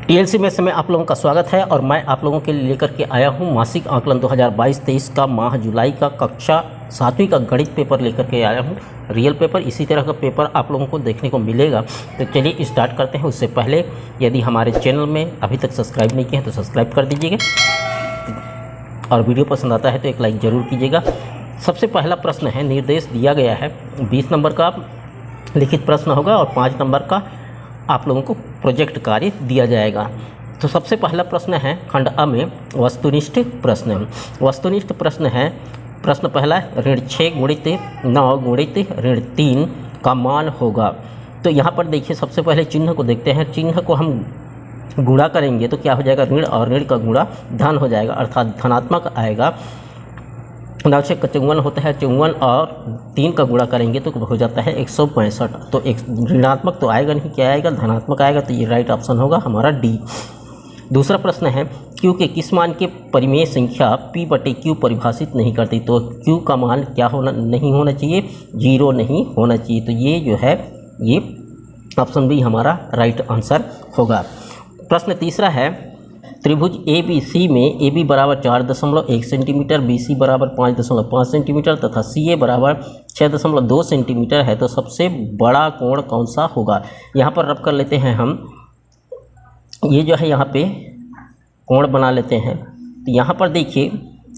TLC में समय आप लोगों का स्वागत है और मैं आप लोगों के लिए लेकर के आया हूं मासिक आकलन 2022-23 का माह जुलाई का कक्षा 7वीं का गणित पेपर लेकर के आया हूं। रियल पेपर इसी तरह का पेपर आप लोगों को देखने को मिलेगा। तो चलिए स्टार्ट करते हैं। उससे पहले यदि हमारे चैनल में अभी तक सब्सक्राइब नहीं किया है तो सब्सक्राइब कर दीजिएगा और वीडियो पसंद आता है तो एक लाइक ज़रूर कीजिएगा। सबसे पहला प्रश्न है, निर्देश दिया गया है 20 नंबर का लिखित प्रश्न होगा और 5 नंबर का आप लोगों को प्रोजेक्ट कार्य दिया जाएगा। तो सबसे पहला प्रश्न है खंड अ में वस्तुनिष्ठ प्रश्न। वस्तुनिष्ठ प्रश्न है, प्रश्न पहला है ऋण 6 गुणित 9 गुणित ऋण 3 का मान होगा। तो यहाँ पर देखिए सबसे पहले चिन्ह को देखते हैं। चिन्ह को हम गुणा करेंगे तो क्या हो जाएगा, ऋण और ऋण का गुणा धन हो जाएगा, अर्थात धनात्मक आएगा। 9 से 54 होता है, 54 और 3 का गुणा करेंगे तो हो जाता है 165। तो एक ऋणात्मक तो आएगा नहीं, क्या आएगा, धनात्मक आएगा। तो ये राइट ऑप्शन होगा हमारा डी। दूसरा प्रश्न है क्यू के किस मान के परिमेय संख्या p बटे क्यू परिभाषित नहीं करती। तो क्यू का मान क्या नहीं होना चाहिए, 0 नहीं होना चाहिए। तो ये जो है ये ऑप्शन बी हमारा राइट आंसर होगा। प्रश्न तीसरा है त्रिभुज ए बी सी में ए बी बराबर 4.1 सेंटीमीटर, बी सी बराबर 5.5 सेंटीमीटर तथा सी ए बराबर 6.2 सेंटीमीटर है। तो सबसे बड़ा कोण कौन सा होगा। यहाँ पर रब कर लेते हैं हम, ये जो है यहाँ पे कोण बना लेते हैं। तो यहाँ पर देखिए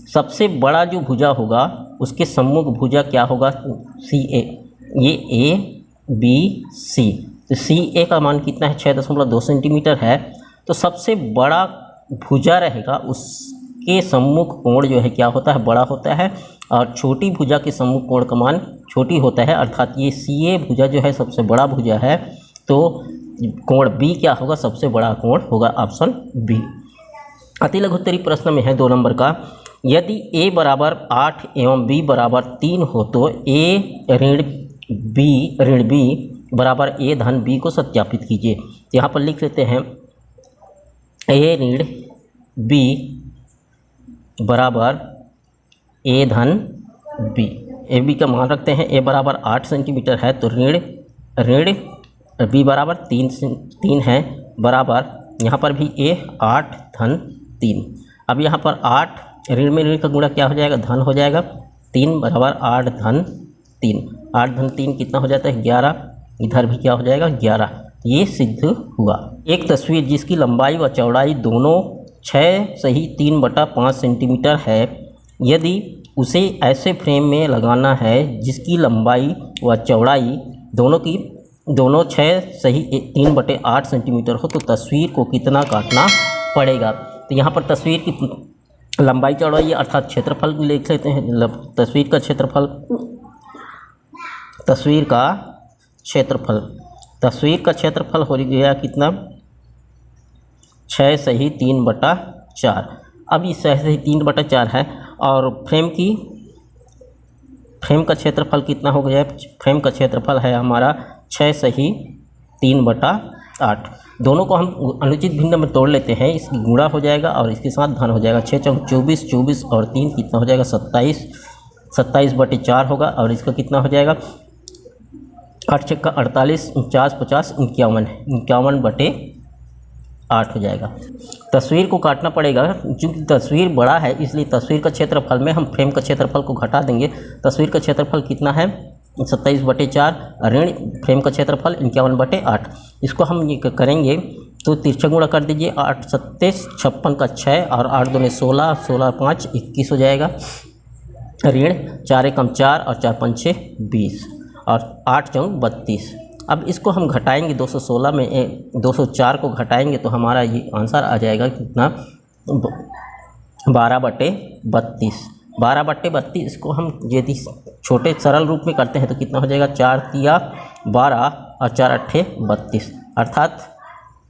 सबसे बड़ा जो भुजा होगा उसके सम्मुख भुजा क्या होगा, सी ए। ये ए बी सी, तो सी ए का मान कितना है, 6.2 सेंटीमीटर है। तो सबसे बड़ा भुजा रहेगा उसके सम्मुख कोण जो है क्या होता है, बड़ा होता है, और छोटी भुजा के सम्मुख कोण का मान छोटी होता है। अर्थात ये सी ए भुजा जो है सबसे बड़ा भुजा है, तो कोण बी क्या होगा, सबसे बड़ा कोण होगा ऑप्शन बी। अति लघुत्तरी प्रश्न में है 2 नंबर का, यदि a बराबर 8 एवं b बराबर 3 हो तो a ऋण b बराबर a धन b को सत्यापित कीजिए। तो यहाँ पर लिख लेते हैं a ऋण b बराबर a धन b। ए बी का मान रखते हैं, a बराबर 8 सेंटीमीटर है तो ऋण b बराबर 3 है, बराबर यहाँ पर भी a 8 धन 3। अब यहाँ पर 8 ऋण में ऋण का गुणा क्या हो जाएगा, धन हो जाएगा। 3 बराबर 8 धन 3, 8 धन 3 कितना हो जाता है, 11। इधर भी क्या हो जाएगा, 11। ये सिद्ध हुआ। एक तस्वीर जिसकी लंबाई व चौड़ाई दोनों 6 सही 3/5 सेंटीमीटर है, यदि उसे ऐसे फ्रेम में लगाना है जिसकी लंबाई व चौड़ाई दोनों 6 सही 3/8 सेंटीमीटर हो तो तस्वीर को कितना काटना पड़ेगा। तो यहाँ पर तस्वीर की लंबाई चौड़ाई अर्थात क्षेत्रफल लिख लेते हैं। तस्वीर का क्षेत्रफल हो गया कितना, 6 सही 3/4। अब इस 6 सही 3/4 है और फ्रेम का क्षेत्रफल कितना हो गया, फ्रेम का क्षेत्रफल है हमारा 6 सही 3/8। दोनों को हम अनुचित भिन्न में तोड़ लेते हैं, इसकी गुणा हो जाएगा और इसके साथ धन हो जाएगा। 6 चौक 24, 24 और 3 कितना हो जाएगा, 27, 27/4 होगा और इसका कितना हो जाएगा, 8 छक्का 48, 49, 50, 51, 51/8 हो जाएगा। तस्वीर को काटना पड़ेगा, क्योंकि तस्वीर बड़ा है इसलिए तस्वीर का क्षेत्रफल में हम फ्रेम का क्षेत्रफल को घटा देंगे। तस्वीर का क्षेत्रफल कितना है, 27/4, ऋण फ्रेम का क्षेत्रफल 51/8। इसको हम ये करेंगे तो तिरछा गुणा कर दीजिए, 8 7 56 का 6 और 8 दूने 16, 16 5 21 हो जाएगा। ऋण 4 एकम 4 और 4 पंचे 20 और 8 चौक 32। अब इसको हम घटाएंगे, 216 में 204 को घटाएंगे तो हमारा ये आंसर आ जाएगा कितना, 12/32। 12/32 इसको हम यदि छोटे सरल रूप में करते हैं तो कितना हो जाएगा, 4 तिया 12 और 4 अट्ठे 32, अर्थात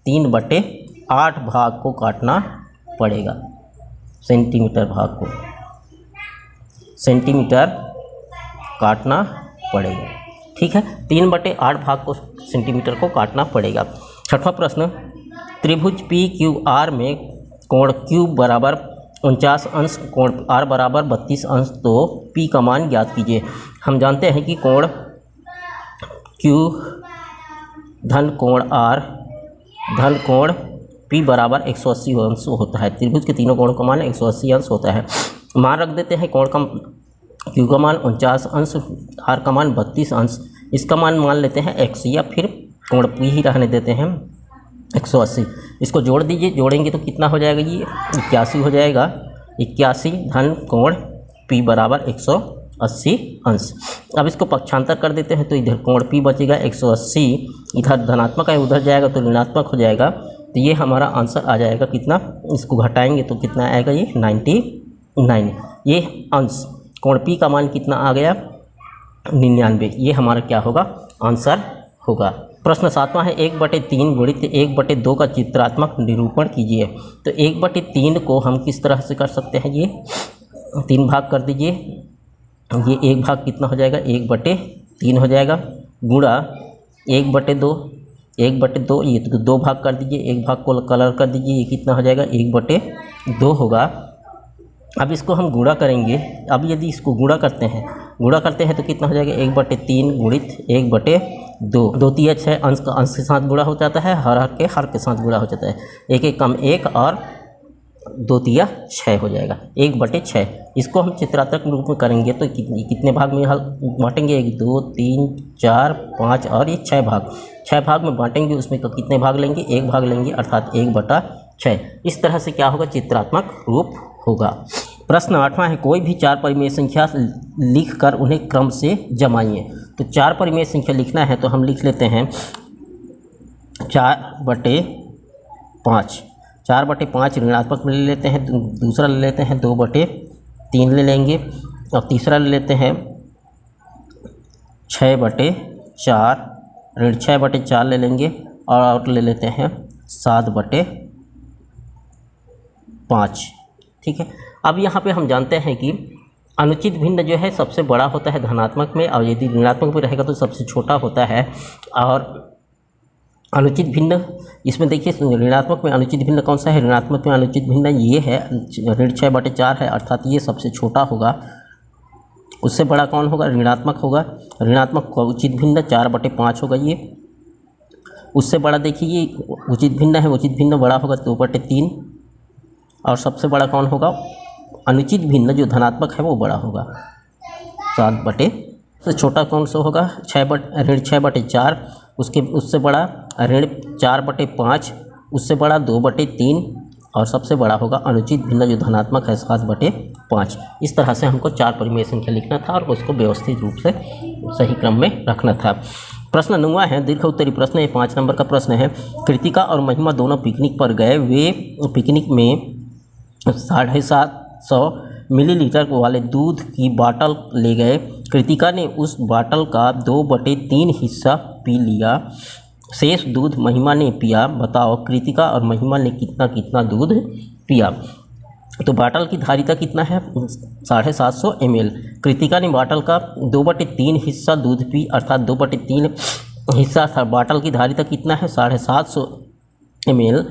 3/8 भाग को काटना पड़ेगा, सेंटीमीटर भाग को सेंटीमीटर काटना पड़ेगा। ठीक है, 3/8 भाग को सेंटीमीटर को काटना पड़ेगा। 6वां प्रश्न, त्रिभुज पी क्यू आर में कोण क्यू बराबर 49 अंश, कोण आर बराबर 32 अंश, तो पी का मान ज्ञात कीजिए। हम जानते हैं कि कोण क्यू धन कोण आर धन कोण P बराबर 180 अंश होता है। त्रिभुज के तीनों कोणों का मान 180 अंश होता है। मान रख देते हैं, कोण का Q का मान 49 अंश, R का मान 32 अंश, इसका मान लेते हैं x, या फिर कोण P ही रहने देते हैं 180। इसको जोड़ दीजिए, जोड़ेंगे तो कितना हो जाएगा, ये 81 हो जाएगा। 81 धन कोण P बराबर 180 अंश। अब इसको पक्षांतर कर देते हैं तो इधर कोण P बचेगा 180, इधर धनात्मक है उधर जाएगा तो ऋणात्मक हो जाएगा। तो ये हमारा आंसर आ जाएगा कितना, इसको घटाएंगे तो कितना आएगा, ये 99। ये अंश कोण P का मान कितना आ गया, 99। ये हमारा क्या होगा, आंसर होगा। प्रश्न 7वां है, 1/3 गुणित 1/2 का चित्रात्मक निरूपण कीजिए। तो 1/3 को हम किस तरह से कर सकते हैं, ये 3 भाग कर दीजिए। ये एक भाग कितना हो जाएगा, 1/3 हो जाएगा, गुणा 1/2, 1/2 ये तो 2 भाग कर दीजिए, एक भाग को कलर कर दीजिए, ये कितना हो जाएगा, 1/2 होगा। अब इसको हम गुणा करेंगे। अब यदि इसको गुणा करते हैं तो कितना हो जाएगा, 1/3 गुणित 1/2, 2 तिया 6, अंश का अंश के साथ गुणा हो जाता है, हर के साथ गुणा हो जाता है, 1 1 कम 1 और 2 तिया 6 हो जाएगा, 1/6। इसको हम चित्रात्मक रूप में करेंगे तो कितने भाग में बांटेंगे, 1 2 3 4 5 और ये 6 भाग में बांटेंगे। उसमें कितने भाग लेंगे, 1 भाग लेंगे, अर्थात 1/6। इस तरह से क्या होगा, चित्रात्मक रूप होगा। प्रश्न 8वां है, कोई भी 4 परिमेय संख्या लिखकर उन्हें क्रम से जमाइए। तो 4 परिमेय संख्या लिखना है तो हम लिख लेते हैं 4/5, 4/5 ऋणात्मक में ले लेते हैं, दूसरा ले लेते हैं 2/3 ले लेंगे, और तीसरा ले लेते हैं 6/4, ऋण 6/4 ले लेंगे, और ले लेते हैं 7/5। ठीक है। अब यहाँ पे हम जानते हैं कि अनुचित भिन्न जो है सबसे बड़ा होता है धनात्मक में, और यदि ऋणात्मक में रहेगा तो सबसे छोटा होता है। और अनुचित भिन्न इसमें देखिए, ऋणात्मक में अनुचित भिन्न कौन सा है, ऋणात्मक में अनुचित भिन्न ये है, ऋण 6/4 है, अर्थात ये सबसे छोटा होगा। उससे बड़ा कौन होगा, ऋणात्मक होगा। ऋणात्मक का उचित भिन्न 4/5 होगा ये। उससे बड़ा देखिए ये उचित भिन्न है, उचित भिन्न बड़ा होगा 2/3। और सबसे बड़ा कौन होगा, अनुचित भिन्न जो धनात्मक है वो बड़ा होगा 7/, से छोटा कौन सा होगा, ऋण 6/4, उससे बड़ा ऋण 4/5, उससे बड़ा 2/3, और सबसे बड़ा होगा अनुचित भिन्न जो धनात्मक है 7/5। इस तरह से हमको 4 परिमेय संख्या लिखना था और उसको व्यवस्थित रूप से सही क्रम में रखना था। प्रश्न 9वां है, दीर्घ उत्तरी प्रश्न, ये 5 नंबर का प्रश्न है। कृतिका और महिमा दोनों पिकनिक पर गए। वे पिकनिक में 750 मिलीलीटर वाले दूध की बाटल ले गए। कृतिका ने उस बाटल का 2/3 हिस्सा पी लिया, शेष दूध महिमा ने पिया। बताओ कृतिका और महिमा ने कितना कितना दूध पिया। तो बाटल की धारिता कितना है, 750 ml। कृतिका ने बाटल का 2/3 हिस्सा दूध पी, अर्थात 2/3 हिस्सा था। बाटल की धारिता कितना है, 750 ml।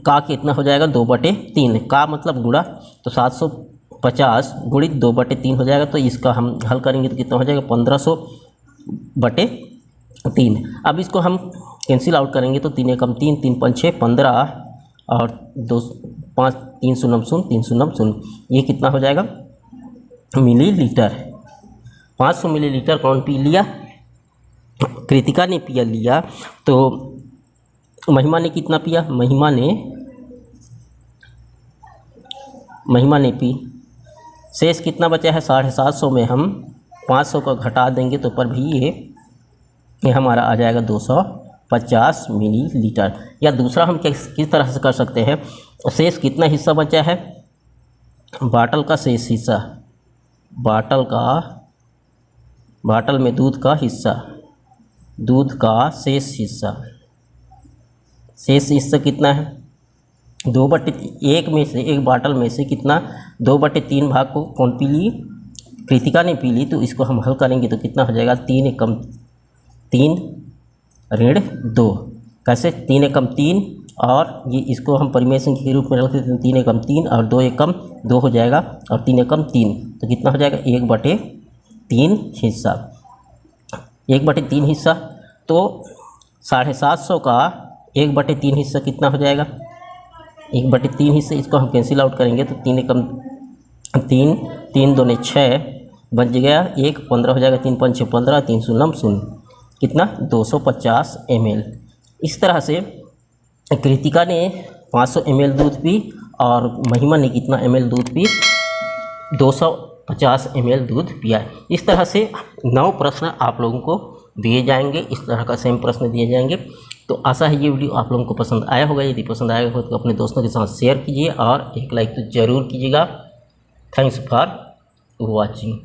का कितना हो जाएगा, 2/3, का मतलब गुणा, तो 750 गुणित 2/3 हो जाएगा। तो इसका हम हल करेंगे तो कितना हो जाएगा, 1500/3। अब इसको हम कैंसिल आउट करेंगे तो 3 एकम 3, 3 पंच 6, 15 और 2 5 3 शून्य 0 3 शून्य 0, ये कितना हो जाएगा, मिलीलीटर। 500 मिलीलीटर कौन पी लिया, कृतिका ने पिया लिया। तो महिमा ने कितना पिया, महिमा ने पी। शेष कितना बचा है, 750 में हम 500 का घटा देंगे तो पर भी ये हमारा आ जाएगा 250 मिलीलीटर। या दूसरा हम किस तरह से कर सकते हैं, शेष कितना हिस्सा बचा है, बाटल का शेष हिस्सा, बाटल में दूध का हिस्सा, दूध का शेष हिस्सा कितना है, 2/1 में से, एक बाटल में से कितना 2/3 भाग को कौन पी ली, कृतिका ने पी ली। तो इसको हम हल करेंगे तो कितना हो जाएगा, 3 एकम 3 ऋण 2, कैसे 3 एकम 3, और ये इसको हम परिमेय संख्या के रूप में रख देते हैं, 3 एकम 3 और 2 एकम 2 हो जाएगा, और 3 एकम 3 तो कितना हो जाएगा, 1/3 हिस्सा, 1/3 हिस्सा। तो 750 का 1/3 हिस्सा कितना हो जाएगा, 1/3 हिस्से इसको हम कैंसिल आउट करेंगे तो 3 एकम 3, 3 दूने 6 बच गया 1, 15 हो जाएगा, 3 5 6 15, 3 शून्य 0, कितना 250 ml। इस तरह से कृतिका ने 500 ml दूध पी और महिमा ने कितना ml दूध पी, 250 ml दूध पिया। इस तरह से 9 प्रश्न आप लोगों को दिए जाएंगे, इस तरह का सेम प्रश्न दिए जाएंगे। तो आशा है ये वीडियो आप लोगों को पसंद आया होगा। यदि पसंद आया हो तो अपने दोस्तों के साथ शेयर कीजिए और एक लाइक तो ज़रूर कीजिएगा। Thanks for watching.